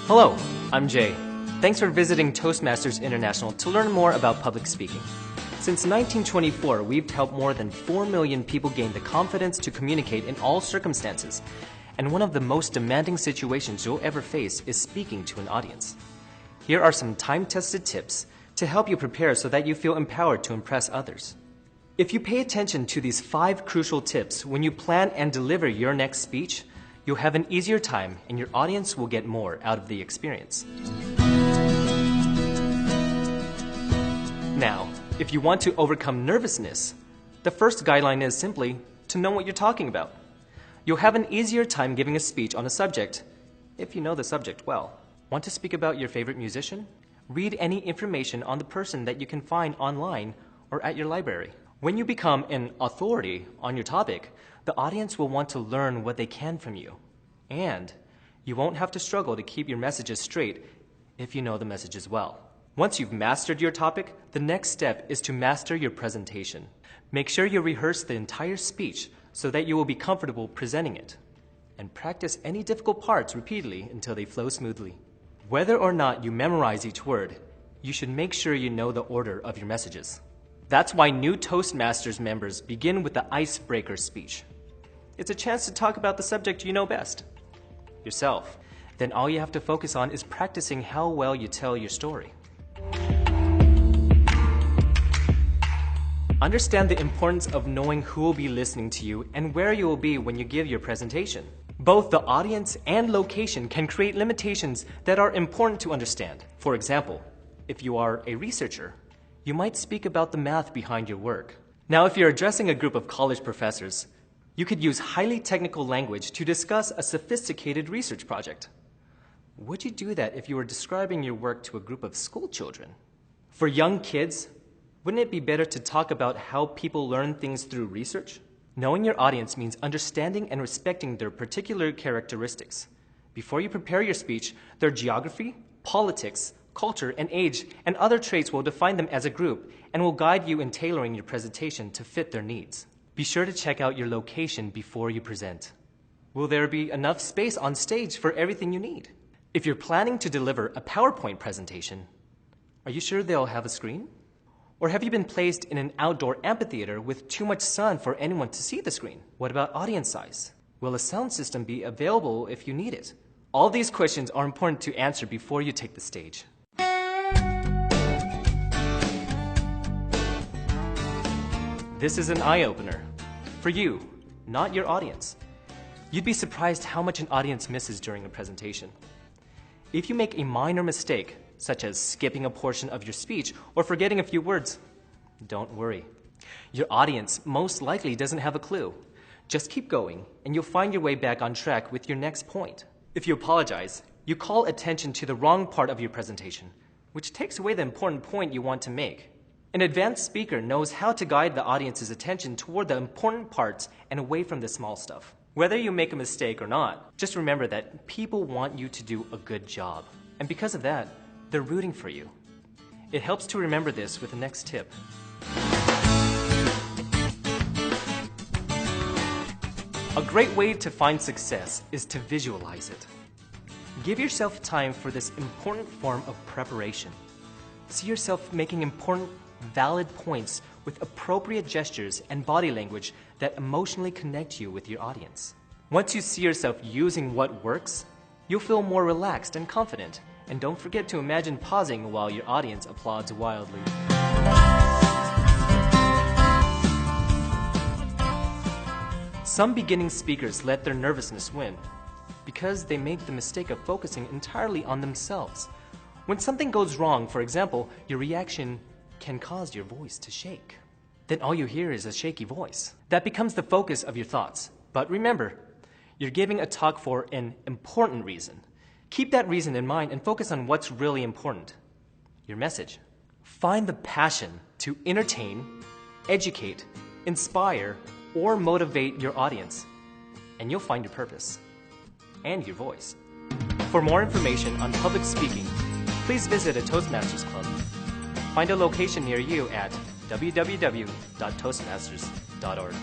Hello, I'm Jay. Thanks for visiting Toastmasters International to learn more about public speaking. Since 1924, we've helped more than 4 million people gain the confidence to communicate in all circumstances. And one of the most demanding situations you'll ever face is speaking to an audience. Here are some time-tested tips to help you prepare so that you feel empowered to impress others. If you pay attention to these 5 crucial tips when you plan and deliver your next speech, you'll have an easier time and your audience will get more out of the experience. Now, if you want to overcome nervousness, the first guideline is simply to know what you're talking about. You'll have an easier time giving a speech on a subject if you know the subject well. Want to speak about your favorite musician? Read any information on the person that you can find online or at your library. When you become an authority on your topic, the audience will want to learn what they can from you. And you won't have to struggle to keep your messages straight if you know the messages well. Once you've mastered your topic, the next step is to master your presentation. Make sure you rehearse the entire speech so that you will be comfortable presenting it. And practice any difficult parts repeatedly until they flow smoothly. Whether or not you memorize each word, you should make sure you know the order of your messages. That's why new Toastmasters members begin with the icebreaker speech. It's a chance to talk about the subject you know best, yourself. Then all you have to focus on is practicing how well you tell your story. Understand the importance of knowing who will be listening to you and where you will be when you give your presentation. Both the audience and location can create limitations that are important to understand. For example, if you are a researcher, you might speak about the math behind your work. Now, if you're addressing a group of college professors, you could use highly technical language to discuss a sophisticated research project. Would you do that if you were describing your work to a group of school children? For young kids, wouldn't it be better to talk about how people learn things through research? Knowing your audience means understanding and respecting their particular characteristics. Before you prepare your speech, their geography, politics, culture, and age, and other traits will define them as a group and will guide you in tailoring your presentation to fit their needs. Be sure to check out your location before you present. Will there be enough space on stage for everything you need? If you're planning to deliver a PowerPoint presentation, are you sure they'll have a screen? Or have you been placed in an outdoor amphitheater with too much sun for anyone to see the screen? What about audience size? Will a sound system be available if you need it? All these questions are important to answer before you take the stage. This is an eye-opener. For you, not your audience. You'd be surprised how much an audience misses during a presentation. If you make a minor mistake, such as skipping a portion of your speech or forgetting a few words, don't worry. Your audience most likely doesn't have a clue. Just keep going, and you'll find your way back on track with your next point. If you apologize, you call attention to the wrong part of your presentation, which takes away the important point you want to make. An advanced speaker knows how to guide the audience's attention toward the important parts and away from the small stuff. Whether you make a mistake or not, just remember that people want you to do a good job. And because of that, they're rooting for you. It helps to remember this with the next tip. A great way to find success is to visualize it. Give yourself time for this important form of preparation. See yourself making important, valid points with appropriate gestures and body language that emotionally connect you with your audience. Once you see yourself using what works, you'll feel more relaxed and confident. And don't forget to imagine pausing while your audience applauds wildly. Some beginning speakers let their nervousness win because they make the mistake of focusing entirely on themselves. When something goes wrong, for example, your reaction can cause your voice to shake. Then all you hear is a shaky voice. That becomes the focus of your thoughts. But remember, you're giving a talk for an important reason. Keep that reason in mind and focus on what's really important, your message. Find the passion to entertain, educate, inspire, or motivate your audience, and you'll find your purpose and your voice. For more information on public speaking, please visit a Toastmasters Club. Find a location near you at www.toastmasters.org.